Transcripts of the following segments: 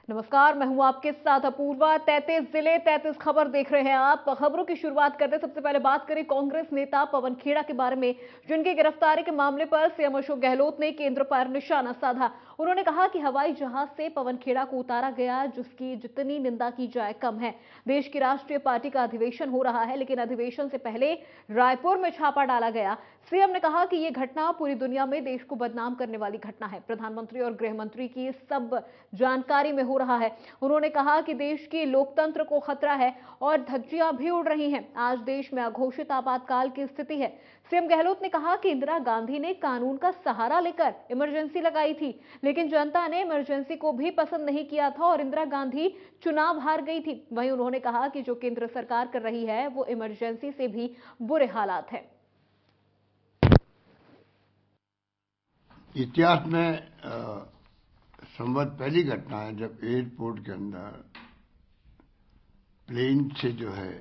नमस्कार, मैं हूं आपके साथ अपूर्वा। 33 जिले 33 खबर देख रहे हैं आप। खबरों की शुरुआत करते हैं। सबसे पहले बात करें कांग्रेस नेता पवन खेड़ा के बारे में, जिनकी गिरफ्तारी के मामले पर सीएम अशोक गहलोत ने केंद्र पर निशाना साधा। उन्होंने कहा कि हवाई जहाज से पवन खेड़ा को उतारा गया, जिसकी जितनी निंदा की जाए कम है। देश की राष्ट्रीय पार्टी का अधिवेशन हो रहा है, लेकिन अधिवेशन से पहले रायपुर में छापा डाला गया। सीएम ने कहा कि यह घटना पूरी दुनिया में देश को बदनाम करने वाली घटना है। प्रधानमंत्री और गृह मंत्री की सब जानकारी में हो रहा है। उन्होंने कहा कि देश की लोकतंत्र को खतरा है और धज्जियां भी उड़ रही हैं। आज देश में अघोषित आपातकाल की स्थिति है। सीएम गहलोत ने कहा कि इंदिरा गांधी ने कानून का सहारा लेकर इमरजेंसी लगाई थी, लेकिन जनता ने इमरजेंसी को भी पसंद नहीं किया था और इंदिरा गांधी चुनाव हार गई थी। वहीं उन्होंने कहा कि जो केंद्र सरकार कर रही है वो इमरजेंसी से भी बुरे हालात है। इतिहास में संवत पहली घटना है जब एयरपोर्ट के अंदर प्लेन से जो है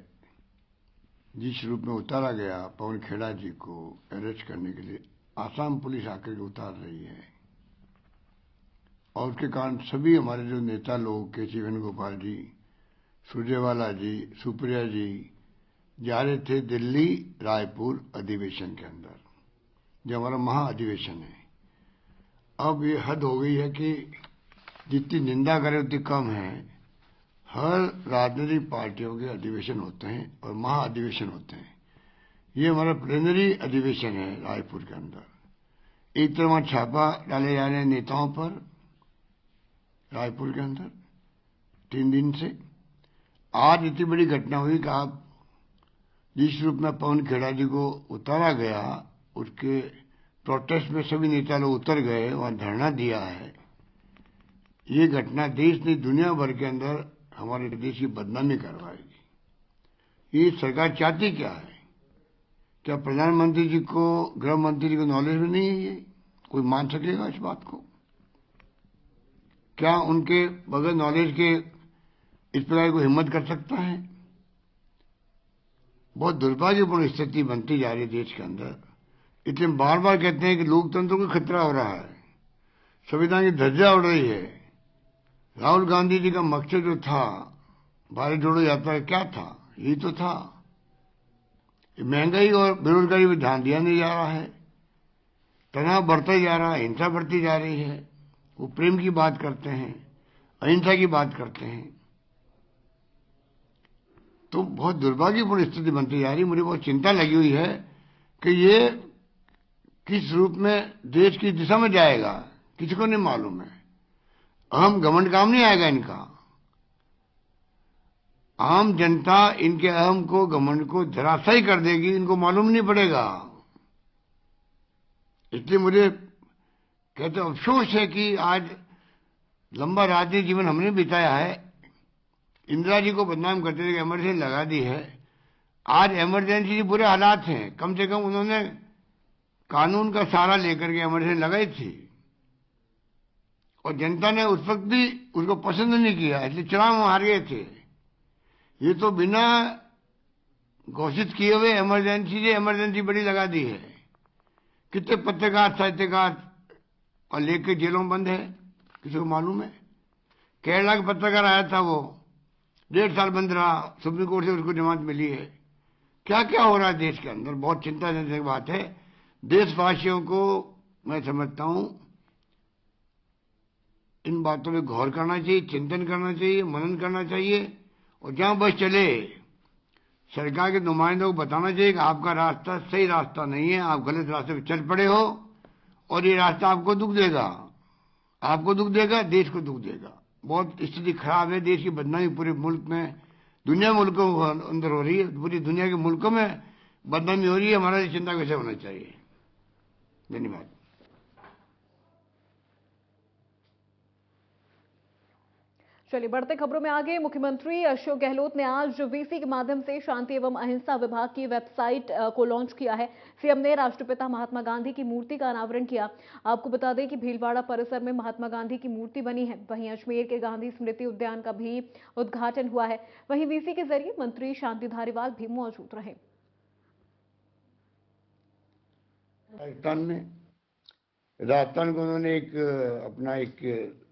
जिस रूप में उतारा गया पवन खेड़ा जी को अरेस्ट करने के लिए आसाम पुलिस आकर के उतार रही है, और उसके कारण सभी हमारे जो नेता लोग के.सी. वेणुगोपाल जी, सुरजेवाला जी, सुप्रिया जी जा रहे थे दिल्ली रायपुर अधिवेशन के अंदर, जो हमारा महाअधिवेशन है। अब ये हद हो गई है कि जितनी निंदा करे उतनी कम है। हर राजनीतिक पार्टियों के अधिवेशन होते हैं और महाअधिवेशन होते हैं। ये हमारा प्लेनरी अधिवेशन है रायपुर के अंदर। एक तरफ वहां छापा डाले जा रहे हैं नेताओं पर रायपुर के अंदर 3 दिन से। आज इतनी बड़ी घटना हुई कि आप जिस रूप में पवन खेड़ा जी को उतारा गया, उसके प्रोटेस्ट में सभी नेता लोग उतर गए, वहां धरना दिया है। ये घटना देश नहीं दुनिया भर के अंदर हमारे देश की बदनामी करवाएगी। ये सरकार चाहती क्या है? क्या प्रधानमंत्री जी को, गृह मंत्री जी को नॉलेज में नहीं है? ये कोई मान सकेगा इस बात को? क्या उनके बगैर नॉलेज के इस प्रकार को हिम्मत कर सकता है? बहुत दुर्भाग्यपूर्ण स्थिति बनती जा रही है देश के अंदर। इसलिए बार बार कहते हैं कि लोकतंत्र को खतरा हो रहा है, संविधान की धज्जियां उड़ रही है। राहुल गांधी जी का मकसद जो था भारत जोड़ो यात्रा क्या था? यही तो था। महंगाई और बेरोजगारी पर ध्यान दिया नहीं जा रहा है, तनाव बढ़ता ही जा रहा है, हिंसा बढ़ती जा रही है। वो प्रेम की बात करते हैं, अहिंसा की बात करते हैं, तो बहुत दुर्भाग्यपूर्ण स्थिति बनती जा रही है। मुझे बहुत चिंता लगी हुई है कि ये किस रूप में देश की दिशा में जाएगा, किसी को नहीं मालूम है। अहम घमंड काम नहीं आएगा इनका। आम जनता इनके अहम को, घमंड को धराशायी कर देगी, इनको मालूम नहीं पड़ेगा। इसलिए मुझे कहते अफसोस है कि आज लंबा राजनीतिक जीवन हमने बिताया है, इंदिरा जी को बदनाम करते थे, इमरजेंसी लगा दी है। आज इमरजेंसी बुरे हालात हैं, कम से कम उन्होंने कानून का सहारा लेकर के इमरजेंसी लगाई थी, और जनता ने उस वक्त भी उसको पसंद नहीं किया, इसलिए चुनाव हार गए थे। ये तो बिना घोषित किए हुए इमरजेंसी बड़ी लगा दी है। कितने पत्रकार, साहित्यकार और लेकर जेलों में बंद है, किसी को मालूम है? केरला का पत्रकार आया था, वो 1.5 साल बंद रहा, सुप्रीम कोर्ट से उसको जमानत मिली है। क्या क्या हो रहा है देश के अंदर, बहुत चिंताजनक की बात है। देशवासियों को मैं समझता हूं इन बातों में गौर करना चाहिए, चिंतन करना चाहिए, मनन करना चाहिए, और जहां बस चले सरकार के नुमाइंदों को बताना चाहिए कि आपका रास्ता सही रास्ता नहीं है, आप गलत रास्ते पर चल पड़े हो, और ये रास्ता आपको दुख देगा, देश को दुख देगा। बहुत स्थिति खराब है, देश की बदनामी पूरे मुल्क में, दुनिया मुल्कों के अंदर हो रही है, पूरी दुनिया के मुल्कों में बदनामी हो रही है। हमारा चिंता कैसे होना चाहिए? धन्यवाद। चलिए बढ़ते खबरों में आगे। मुख्यमंत्री अशोक गहलोत ने आज वीसी के माध्यम से शांति एवं अहिंसा विभाग की वेबसाइट को लॉन्च किया है। सीएम ने राष्ट्रपिता महात्मा गांधी की मूर्ति का अनावरण किया। आपको बता दें कि भीलवाड़ा परिसर में महात्मा गांधी की मूर्ति बनी है। वहीं अजमेर के गांधी स्मृति उद्यान का भी उद्घाटन हुआ है। वहीं वीसी के जरिए मंत्री शांति धारीवाल भी मौजूद रहे। राजस्थान को उन्होंने अपना एक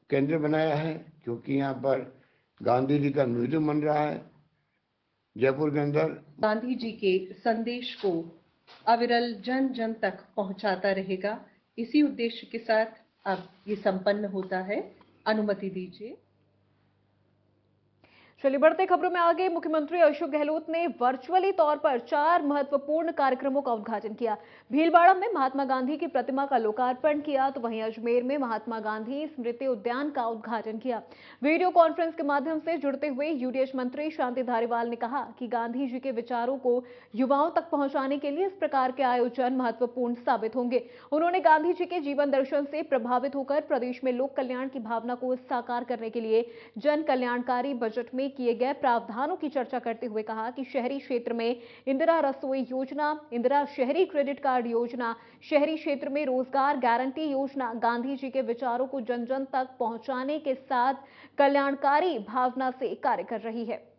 केंद्र बनाया है, क्योंकि यहाँ पर गांधी जी का म्यूजियम बन रहा है जयपुर के अंदर। गांधी जी के संदेश को अविरल जन जन तक पहुंचाता रहेगा। इसी उद्देश्य के साथ अब ये संपन्न होता है। अनुमति दीजिए। चलिए बढ़ते खबरों में आगे। मुख्यमंत्री अशोक गहलोत ने वर्चुअली तौर पर 4 महत्वपूर्ण कार्यक्रमों का उद्घाटन किया। भीलवाड़ा में महात्मा गांधी की प्रतिमा का लोकार्पण किया, तो वहीं अजमेर में महात्मा गांधी स्मृति उद्यान का उद्घाटन किया। वीडियो कॉन्फ्रेंस के माध्यम से जुड़ते हुए यूडीएच मंत्री शांति धारीवाल ने कहा कि गांधी जी के विचारों को युवाओं तक पहुंचाने के लिए इस प्रकार के आयोजन महत्वपूर्ण साबित होंगे। उन्होंने गांधी जी के जीवन दर्शन से प्रभावित होकर प्रदेश में लोक कल्याण की भावना को साकार करने के लिए जन कल्याणकारी बजट में किए गए प्रावधानों की चर्चा करते हुए कहा कि शहरी क्षेत्र में इंदिरा रसोई योजना, इंदिरा शहरी क्रेडिट कार्ड योजना, शहरी क्षेत्र में रोजगार गारंटी योजना गांधी जी के विचारों को जन जन तक पहुंचाने के साथ कल्याणकारी भावना से कार्य कर रही है।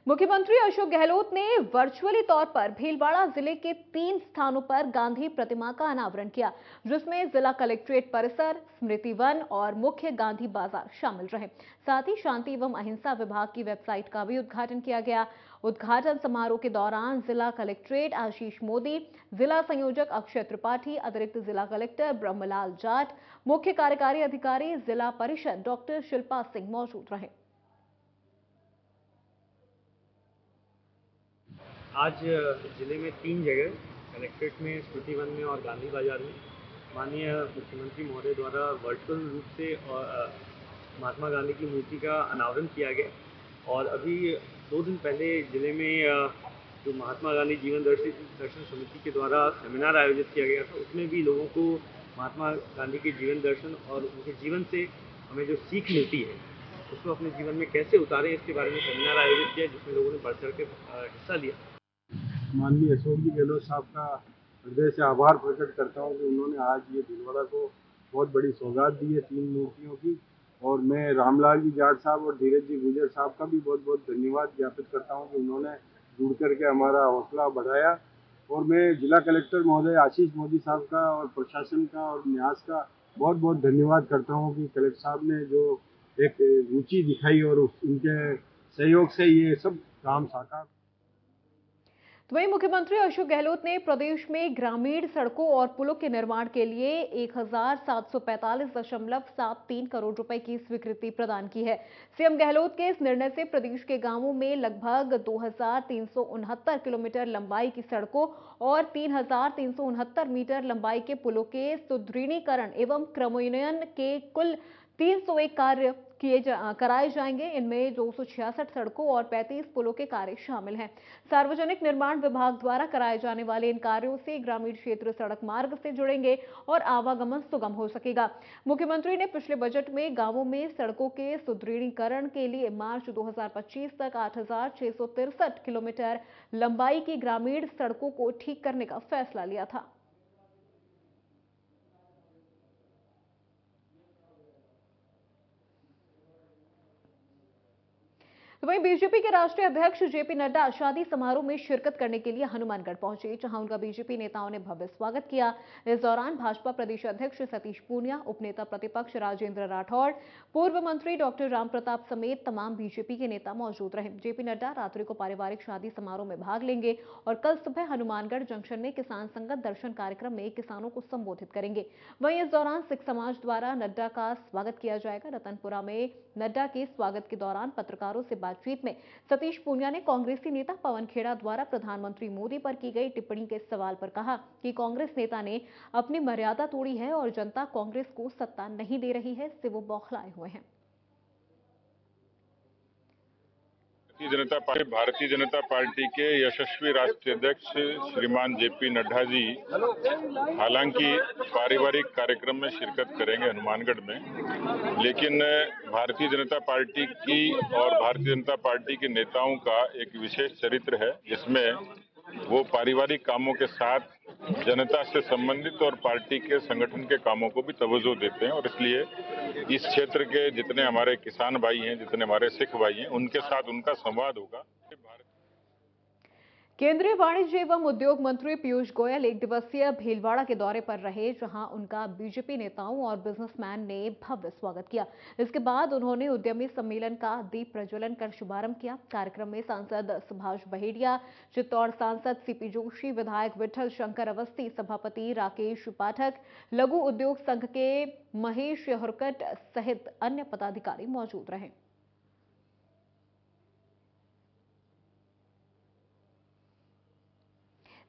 मुख्यमंत्री अशोक गहलोत ने वर्चुअली तौर पर भीलवाड़ा जिले के 3 स्थानों पर गांधी प्रतिमा का अनावरण किया, जिसमें जिला कलेक्ट्रेट परिसर, स्मृति वन और मुख्य गांधी बाजार शामिल रहे। साथ ही शांति एवं अहिंसा विभाग की वेबसाइट का भी उद्घाटन किया गया। उद्घाटन समारोह के दौरान जिला कलेक्ट्रेट आशीष मोदी, जिला संयोजक अक्षय त्रिपाठी, अतिरिक्त जिला कलेक्टर ब्रह्मलाल जाट, मुख्य कार्यकारी अधिकारी जिला परिषद डॉक्टर शिल्पा सिंह मौजूद रहे। आज जिले में 3 जगह, कलेक्ट्रेट में, स्मृति वन में और गांधी बाजार में माननीय मुख्यमंत्री महोदय द्वारा वर्चुअल रूप से महात्मा गांधी की मूर्ति का अनावरण किया गया। और अभी 2 दिन पहले जिले में जो महात्मा गांधी जीवन दर्शन समिति के द्वारा सेमिनार आयोजित किया गया था, उसमें भी लोगों को महात्मा गांधी के जीवन दर्शन और उनके जीवन से हमें जो सीख मिलती है उसको अपने जीवन में कैसे उतारें, इसके बारे में सेमिनार आयोजित किया, जिसमें लोगों ने बढ़ चढ़ के हिस्सा लिया। माननीय अशोक जी गहलोत साहब का हृदय से आभार प्रकट करता हूँ कि उन्होंने आज ये भीलवाड़ा को बहुत बड़ी सौगात दी है 3 मूर्तियों की। और मैं रामलाल जी जाट साहब और धीरज जी गुजर साहब का भी बहुत बहुत धन्यवाद ज्ञापित करता हूँ कि उन्होंने जुड़ करके हमारा हौसला बढ़ाया। और मैं जिला कलेक्टर महोदय आशीष मोदी साहब का और प्रशासन का और न्यास का बहुत बहुत धन्यवाद करता हूँ कि कलेक्टर साहब ने जो एक रुचि दिखाई और उनके सहयोग से ये सब काम साकार। तो वहीं मुख्यमंत्री अशोक गहलोत ने प्रदेश में ग्रामीण सड़कों और पुलों के निर्माण के लिए 1745.73 करोड़ रुपए की स्वीकृति प्रदान की है। सीएम गहलोत के इस निर्णय से प्रदेश के गांवों में लगभग 2369 किलोमीटर लंबाई की सड़कों और 3369 मीटर लंबाई के पुलों के सुदृढ़ीकरण एवं क्रमोन्नयन के कुल 301 कार्य कराए जाएंगे। इनमें 266 सड़कों और 35 पुलों के कार्य शामिल हैं। सार्वजनिक निर्माण विभाग द्वारा कराए जाने वाले इन कार्यों से ग्रामीण क्षेत्र सड़क मार्ग से जुड़ेंगे और आवागमन सुगम हो सकेगा। मुख्यमंत्री ने पिछले बजट में गांवों में सड़कों के सुदृढ़ीकरण के लिए मार्च 2025 तक 8663 किलोमीटर लंबाई की ग्रामीण सड़कों को ठीक करने का फैसला लिया था। तो वहीं बीजेपी के राष्ट्रीय अध्यक्ष जेपी नड्डा शादी समारोह में शिरकत करने के लिए हनुमानगढ़ पहुंचे, जहां उनका बीजेपी नेताओं ने भव्य स्वागत किया। इस दौरान भाजपा प्रदेश अध्यक्ष सतीश पूनिया, उपनेता प्रतिपक्ष राजेंद्र राठौड़, पूर्व मंत्री डॉक्टर रामप्रताप समेत तमाम बीजेपी के नेता मौजूद रहे। जेपी नड्डा रात्रि को पारिवारिक शादी समारोह में भाग लेंगे और कल सुबह हनुमानगढ़ जंक्शन में किसान संगत दर्शन कार्यक्रम में किसानों को संबोधित करेंगे। वहीं इस दौरान सिख समाज द्वारा नड्डा का स्वागत किया जाएगा। रतनपुरा में नड्डा के स्वागत के दौरान पत्रकारों से बातचीत में सतीश पूनिया ने कांग्रेसी नेता पवन खेड़ा द्वारा प्रधानमंत्री मोदी पर की गई टिप्पणी के सवाल पर कहा कि कांग्रेस नेता ने अपनी मर्यादा तोड़ी है और जनता कांग्रेस को सत्ता नहीं दे रही है, इससे वो बौखलाए हुए हैं। भारतीय जनता पार्टी के यशस्वी राष्ट्रीय अध्यक्ष श्रीमान जेपी नड्डा जी हालांकि पारिवारिक कार्यक्रम में शिरकत करेंगे हनुमानगढ़ में, लेकिन भारतीय जनता पार्टी की और भारतीय जनता पार्टी के नेताओं का एक विशेष चरित्र है, जिसमें वो पारिवारिक कामों के साथ जनता से संबंधित और पार्टी के संगठन के कामों को भी तवज्जो देते हैं। और इसलिए इस क्षेत्र के जितने हमारे किसान भाई हैं, जितने हमारे सिख भाई हैं, उनके साथ उनका संवाद होगा। केंद्रीय वाणिज्य एवं उद्योग मंत्री पीयूष गोयल एक दिवसीय भीलवाड़ा के दौरे पर रहे, जहां उनका बीजेपी नेताओं और बिजनेसमैन ने भव्य स्वागत किया। इसके बाद उन्होंने उद्यमी सम्मेलन का दीप प्रज्वलन कर शुभारंभ किया। कार्यक्रम में सांसद सुभाष बहेड़िया, चित्तौड़ सांसद सीपी जोशी, विधायक विठल शंकर अवस्थी, सभापति राकेश पाठक, लघु उद्योग संघ के महेश हुरकट सहित अन्य पदाधिकारी मौजूद रहे।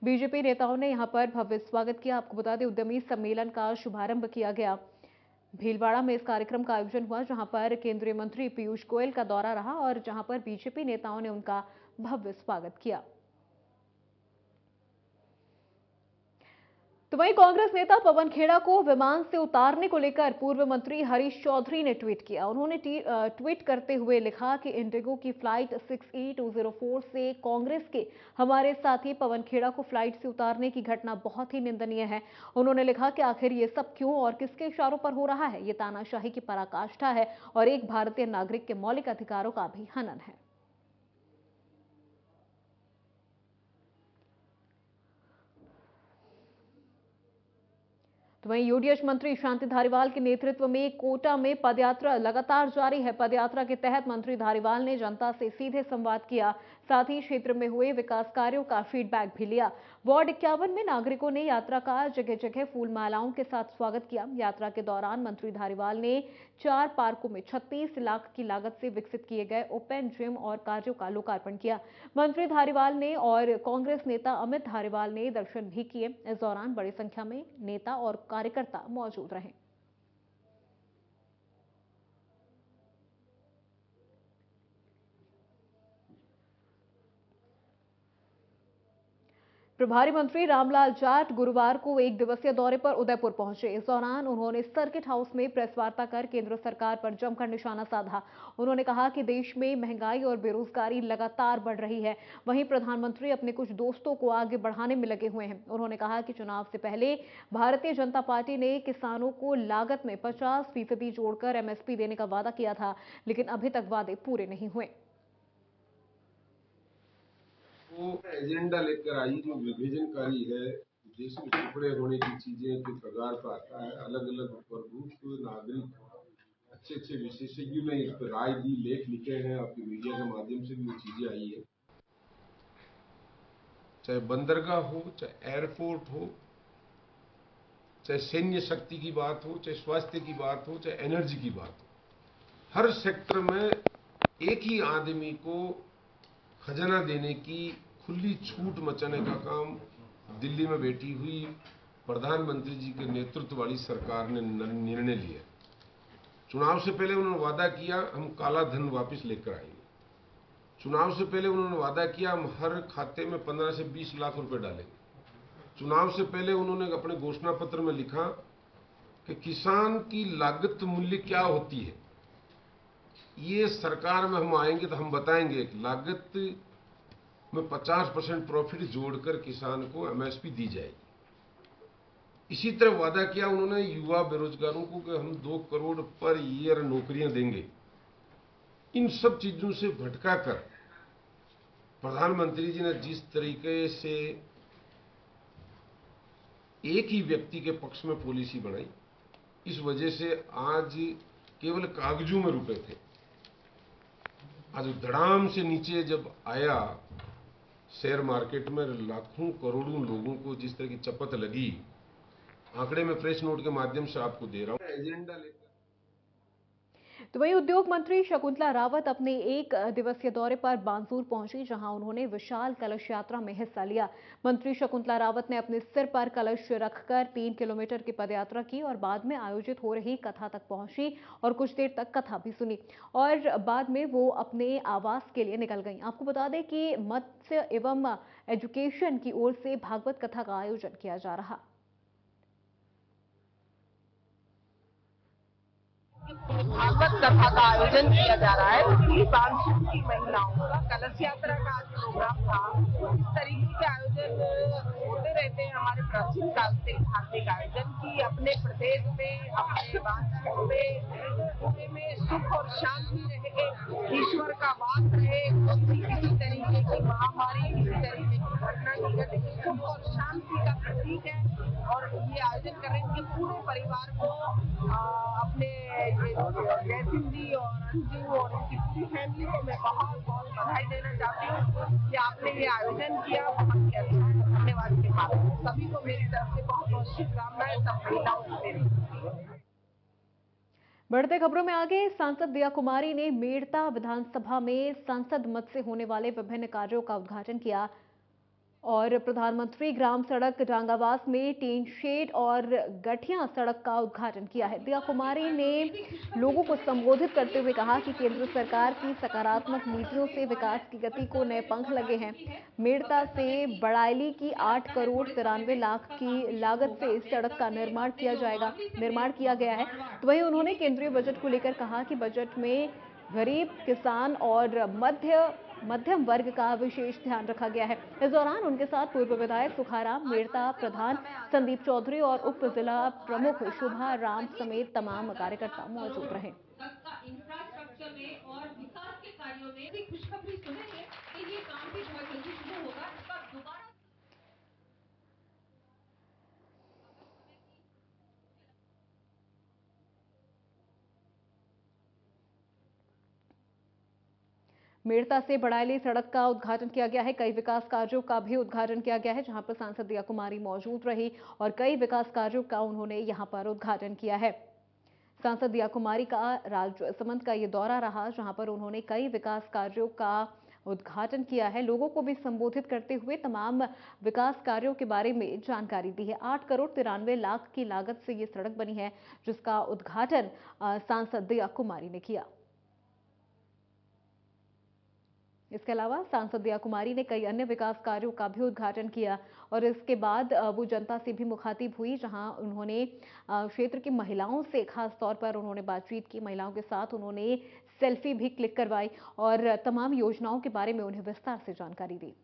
बीजेपी नेताओं ने यहां पर भव्य स्वागत किया। आपको बता दें, उद्यमी सम्मेलन का शुभारंभ किया गया। भीलवाड़ा में इस कार्यक्रम का आयोजन हुआ, जहां पर केंद्रीय मंत्री पीयूष गोयल का दौरा रहा और जहां पर बीजेपी नेताओं ने उनका भव्य स्वागत किया। तो वहीं कांग्रेस नेता पवन खेड़ा को विमान से उतारने को लेकर पूर्व मंत्री हरीश चौधरी ने ट्वीट किया। उन्होंने ट्वीट करते हुए लिखा कि इंडिगो की फ्लाइट 6E204 से कांग्रेस के हमारे साथी पवन खेड़ा को फ्लाइट से उतारने की घटना बहुत ही निंदनीय है। उन्होंने लिखा कि आखिर ये सब क्यों और किसके इशारों पर हो रहा है। ये तानाशाही की पराकाष्ठा है और एक भारतीय नागरिक के मौलिक अधिकारों का भी हनन है। तो वहीं यूडीएच मंत्री शांति धारीवाल के नेतृत्व में कोटा में पदयात्रा लगातार जारी है। पदयात्रा के तहत मंत्री धारीवाल ने जनता से सीधे संवाद किया, साथ ही क्षेत्र में हुए विकास कार्यों का फीडबैक भी लिया। वार्ड 51 में नागरिकों ने यात्रा का जगह जगह फूल मालाओं के साथ स्वागत किया। यात्रा के दौरान मंत्री धारीवाल ने 4 पार्कों में 36 लाख की लागत से विकसित किए गए ओपन जिम और कार्यों का लोकार्पण किया। मंत्री धारीवाल ने और कांग्रेस नेता अमित धारीवाल ने दर्शन भी किए। इस दौरान बड़ी संख्या में नेता और कार्यकर्ता मौजूद रहे। प्रभारी मंत्री रामलाल जाट गुरुवार को एक दिवसीय दौरे पर उदयपुर पहुंचे। इस दौरान उन्होंने सर्किट हाउस में प्रेस वार्ता कर केंद्र सरकार पर जमकर निशाना साधा। उन्होंने कहा कि देश में महंगाई और बेरोजगारी लगातार बढ़ रही है। वहीं प्रधानमंत्री अपने कुछ दोस्तों को आगे बढ़ाने में लगे हुए हैं। उन्होंने कहा कि चुनाव से पहले भारतीय जनता पार्टी ने किसानों को लागत में 50% जोड़कर एमएसपी देने का वादा किया था, लेकिन अभी तक वादे पूरे नहीं हुए। वो एजेंडा लेकर आई जो विभाजनकारी है, देश में टुकड़े होने की चीजें के प्रकार पर आता है। अलग अलग वर्गों नागरिक अच्छे अच्छे विशेषज्ञों ने इस पर राय दी, लेख लिखे हैं, आपके मीडिया के माध्यम से भी वो चीजें आई है। चाहे बंदरगाह हो, चाहे एयरपोर्ट हो, चाहे सैन्य शक्ति की बात हो, चाहे स्वास्थ्य की बात हो, चाहे एनर्जी की बात हो, हर सेक्टर में एक ही आदमी को खजाना देने की खुली छूट मचाने का काम दिल्ली में बैठी हुई प्रधानमंत्री जी के नेतृत्व वाली सरकार ने निर्णय लिया। चुनाव से पहले उन्होंने वादा किया हम काला धन वापस लेकर आएंगे। चुनाव से पहले उन्होंने वादा किया हम हर खाते में 15 से 20 लाख रुपए डालेंगे। चुनाव से पहले उन्होंने अपने घोषणा पत्र में लिखा कि किसान की लागत मूल्य क्या होती है, ये सरकार में हम आएंगे तो हम बताएंगे। लागत में 50% प्रॉफिट जोड़कर किसान को एमएसपी दी जाएगी। इसी तरह वादा किया उन्होंने युवा बेरोजगारों को कि हम 2 करोड़ पर ईयर नौकरियां देंगे। इन सब चीजों से भटका कर प्रधानमंत्री जी ने जिस तरीके से एक ही व्यक्ति के पक्ष में पॉलिसी बनाई, इस वजह से आज केवल कागजों में रुपए थे, आज धड़ाम से नीचे जब आया शेयर मार्केट में लाखों करोड़ों लोगों को जिस तरह की चपत लगी, आंकड़े में प्रेस नोट के माध्यम से आपको दे रहा हूं। एजेंडा लेकर तो वहीं उद्योग मंत्री शकुंतला रावत अपने एक दिवसीय दौरे पर बानसूर पहुंची, जहां उन्होंने विशाल कलश यात्रा में हिस्सा लिया। मंत्री शकुंतला रावत ने अपने सिर पर कलश रखकर 3 किलोमीटर की पदयात्रा की और बाद में आयोजित हो रही कथा तक पहुंची और कुछ देर तक कथा भी सुनी और बाद में वो अपने आवास के लिए निकल गई। आपको बता दें कि मत्स्य एवं एजुकेशन की ओर से भागवत कथा का आयोजन किया जा रहा। भागवत कथा का आयोजन किया जा रहा है। उसकी बानसूर की महिलाओं का कलश यात्रा का आज प्रोग्राम था। इस तरीके के आयोजन होते रहते हैं हमारे प्राचीन काल से। धार्मिक आयोजन की अपने प्रदेश में, अपने बानसूर में सुख और शांति रहे, ईश्वर का वास रहे, किसी तरीके की महामारी, किसी तरीके की निकट सुख और शांति का प्रतीक है और ये आयोजन कर रहे हैं इनके पूरे परिवार को अपने जय सिंह जी और अंजू और इनकी पूरी फैमिली को मैं बहुत बहुत बधाई देना चाहती हूँ कि आपने ये आयोजन किया बहुत ही अच्छा है। धन्यवाद के साथ सभी को मेरी तरफ से बहुत बहुत शुभकामनाएं, सब महिलाओं को मेरी। बढ़ते खबरों में आगे, सांसद दिया कुमारी ने मेड़ता विधानसभा में सांसद मत से होने वाले विभिन्न कार्यों का उद्घाटन किया और प्रधानमंत्री ग्राम सड़क डांगावास में टीन शेड और गठिया सड़क का उद्घाटन किया है। दिया कुमारी ने लोगों को संबोधित करते हुए कहा कि केंद्र सरकार की सकारात्मक नीतियों से विकास की गति को नए पंख लगे हैं। मेड़ता से बड़ाइली की 8 करोड़ 93 लाख की लागत से इस सड़क का निर्माण किया गया है। तो वहीं उन्होंने केंद्रीय बजट को लेकर कहा कि बजट में गरीब, किसान और मध्यम वर्ग का विशेष ध्यान रखा गया है। इस दौरान उनके साथ पूर्व विधायक सुखाराम, मेड़ता प्रधान संदीप चौधरी और उप जिला प्रमुख शोभा राम समेत तमाम कार्यकर्ता मौजूद रहे। इंफ्रास्ट्रक्चर में और विकास के कार्यों में भी खुशखबरी सुनेंगे कि ये काम भी बहुत जल्दी शुरू होगा। इसका दोबारा मेड़ता से बड़ाइली सड़क का उद्घाटन किया गया है। कई विकास कार्यों का भी उद्घाटन किया गया है, जहां पर सांसद दिया कुमारी मौजूद रही और कई विकास कार्यों का उन्होंने यहां पर उद्घाटन किया है। सांसद दिया कुमारी का राजसमंद का ये दौरा रहा, जहां पर उन्होंने कई विकास कार्यों का उद्घाटन किया है। लोगों को भी संबोधित करते हुए तमाम विकास कार्यों के बारे में जानकारी दी है। 8 करोड़ 93 लाख की लागत से ये सड़क बनी है, जिसका उद्घाटन सांसद दिया कुमारी ने किया। इसके अलावा सांसद दिया कुमारी ने कई अन्य विकास कार्यों का भी उद्घाटन किया और इसके बाद वो जनता से भी मुखातिब हुई, जहां उन्होंने क्षेत्र की महिलाओं से खास तौर पर उन्होंने बातचीत की। महिलाओं के साथ उन्होंने सेल्फी भी क्लिक करवाई और तमाम योजनाओं के बारे में उन्हें विस्तार से जानकारी दी।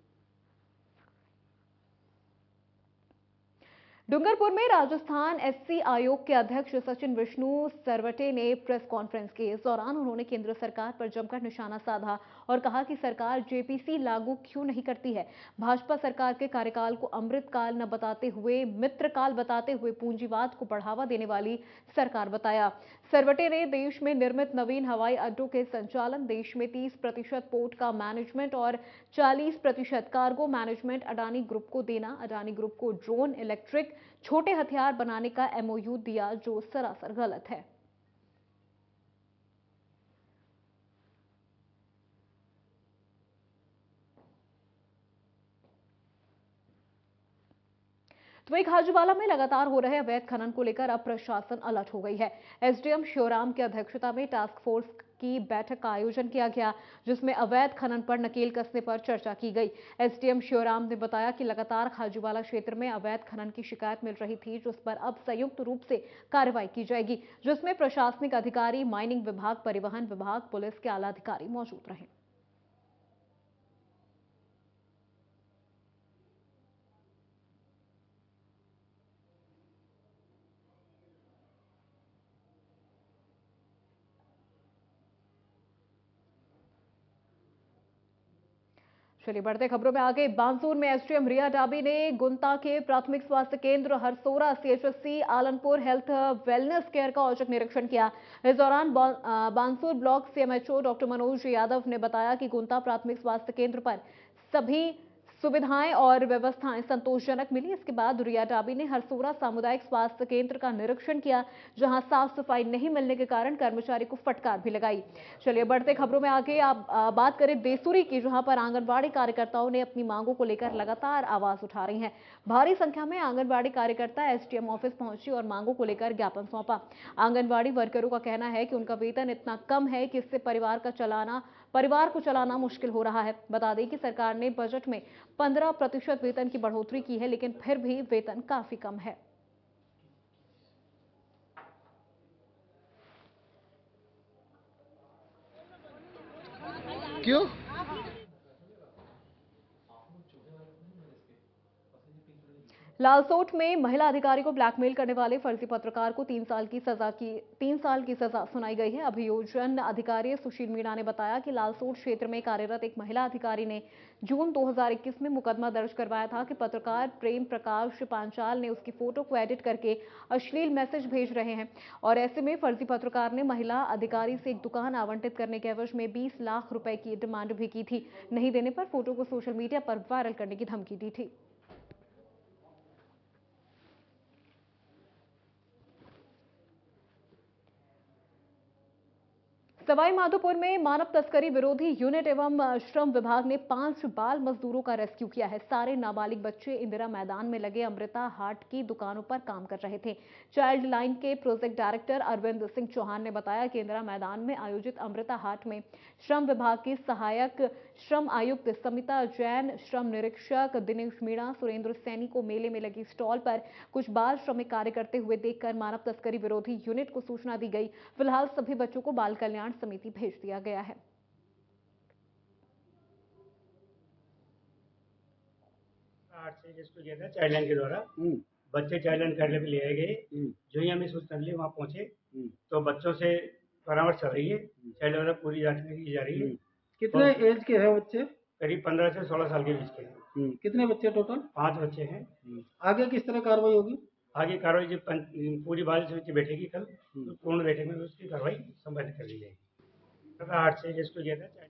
डूंगरपुर में राजस्थान एससी आयोग के अध्यक्ष सचिन विष्णु सरवटे ने प्रेस कॉन्फ्रेंस की। इस दौरान उन्होंने केंद्र सरकार पर जमकर निशाना साधा और कहा कि सरकार जेपीसी लागू क्यों नहीं करती है। भाजपा सरकार के कार्यकाल को अमृतकाल न बताते हुए मित्रकाल बताते हुए पूंजीवाद को बढ़ावा देने वाली सरकार बताया। सरवटे ने देश में निर्मित नवीन हवाई अड्डों के संचालन, देश में 30% पोर्ट का मैनेजमेंट और 40% कार्गो मैनेजमेंट अडानी ग्रुप को देना, अडानी ग्रुप को ड्रोन, इलेक्ट्रिक छोटे हथियार बनाने का एमओयू दिया, जो सरासर गलत है। तो वही खाजूवाला में लगातार हो रहे अवैध खनन को लेकर अब प्रशासन अलर्ट हो गई है। एसडीएम शिवराम की अध्यक्षता में टास्क फोर्स की बैठक का आयोजन किया गया, जिसमें अवैध खनन पर नकेल कसने पर चर्चा की गई। एसडीएम शिवराम ने बताया कि लगातार खाजूवाला क्षेत्र में अवैध खनन की शिकायत मिल रही थी, जिस पर अब संयुक्त रूप से कार्रवाई की जाएगी, जिसमें प्रशासनिक अधिकारी, माइनिंग विभाग, परिवहन विभाग, पुलिस के आला अधिकारी मौजूद रहे। चलिए बढ़ते खबरों में आगे। बानसूर में एसडीएम रिया डाबी ने गुंता के प्राथमिक स्वास्थ्य केंद्र, Harsora, CHC, Alanpur health wellness care का औचक निरीक्षण किया। इस दौरान Bansur block CMHO doctor Manoj Yadav ने बताया कि गुंता प्राथमिक स्वास्थ्य केंद्र पर सभी सुविधाएं और व्यवस्थाएं संतोषजनक मिली। इसके बाद रिया डाबी ने हरसोरा सामुदायिक स्वास्थ्य केंद्र का निरीक्षण किया, जहां साफ सफाई नहीं मिलने के कारण कर्मचारी को फटकार भी लगाई। चलिए बढ़ते खबरों में आगे आप बात करें देसूरी की, जहां पर आंगनबाड़ी कार्यकर्ताओं ने अपनी मांगों को लेकर लगातार आवाज उठा रही हैं। भारी संख्या में आंगनबाड़ी कार्यकर्ता एसडीएम ऑफिस पहुंची और मांगों को लेकर ज्ञापन सौंपा। आंगनबाड़ी वर्करों का कहना है कि उनका वेतन इतना कम है कि इससे परिवार को चलाना मुश्किल हो रहा है। बता दें कि सरकार ने बजट में 15% वेतन की बढ़ोतरी की है, लेकिन फिर भी वेतन काफी कम है। क्यों? लालसोट में महिला अधिकारी को ब्लैकमेल करने वाले फर्जी पत्रकार को 3 साल की सजा सुनाई गई है। अभियोजन अधिकारी सुशील मीणा ने बताया कि लालसोट क्षेत्र में कार्यरत एक महिला अधिकारी ने जून 2021 में मुकदमा दर्ज करवाया था कि पत्रकार प्रेम प्रकाश पांचाल ने उसकी फोटो को एडिट करके अश्लील मैसेज भेज रहे हैं और ऐसे में फर्जी पत्रकार ने महिला अधिकारी से एक दुकान आवंटित करने के एवज में 20 लाख रुपए की डिमांड भी की थी। नहीं देने पर फोटो को सोशल मीडिया पर वायरल करने की धमकी दी थी। सवाई माधोपुर में मानव तस्करी विरोधी यूनिट एवं श्रम विभाग ने 5 बाल मजदूरों का रेस्क्यू किया है। सारे नाबालिग बच्चे इंदिरा मैदान में लगे अमृता हाट की दुकानों पर काम कर रहे थे। चाइल्ड लाइन के प्रोजेक्ट डायरेक्टर अरविंद सिंह चौहान ने बताया कि इंदिरा मैदान में आयोजित अमृता हाट में श्रम विभाग की सहायक श्रम आयुक्त समिता जैन, श्रम निरीक्षक दिनेश मीणा, सुरेंद्र सैनी को मेले में लगी स्टॉल पर कुछ बाल श्रमिक कार्य करते हुए देखकर मानव तस्करी विरोधी यूनिट को सूचना दी गई। फिलहाल सभी बच्चों को बाल कल्याण समिति भेज दिया गया है। जिसको किया था चाइल्ड लाइन के द्वारा बच्चे चाइल्ड लाइन करने के लिए आए गए। जो ही हमें सूचना मिली वहाँ पहुंचे तो बच्चों से परामर्श चल रही है। चाइल्ड लाइन पूरी जांच की जा रही है। कितने एज के हैं बच्चे? करीब 15 से 16 साल के बीच के हैं। कितने बच्चे टोटल? 5 बच्चे हैं। आगे किस तरह कार्रवाई होगी? आगे कार्रवाई जब पूरी बाल समिति बैठेगी कल तो पूर्ण बैठक में उसकी कार्रवाई संपादित कर दी जाएगी। 8 से जिसको किया था।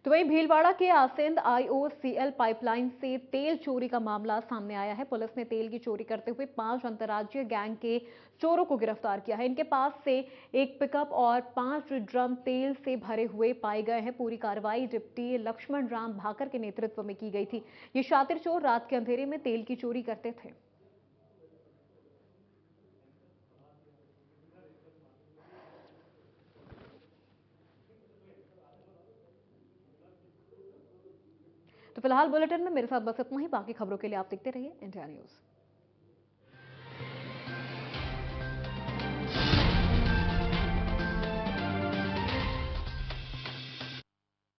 तो वहीं भीलवाड़ा के आसेंद IOCL पाइपलाइन से तेल चोरी का मामला सामने आया है। पुलिस ने तेल की चोरी करते हुए 5 अंतर्राज्यीय गैंग के चोरों को गिरफ्तार किया है। इनके पास से एक पिकअप और 5 ड्रम तेल से भरे हुए पाए गए हैं। पूरी कार्रवाई डिप्टी लक्ष्मण राम भाकर के नेतृत्व में की गई थी। ये शातिर चोर रात के अंधेरे में तेल की चोरी करते थे। तो फिलहाल बुलेटिन में मेरे साथ बस इतना ही। बाकी खबरों के लिए आप देखते रहिए इंडिया न्यूज।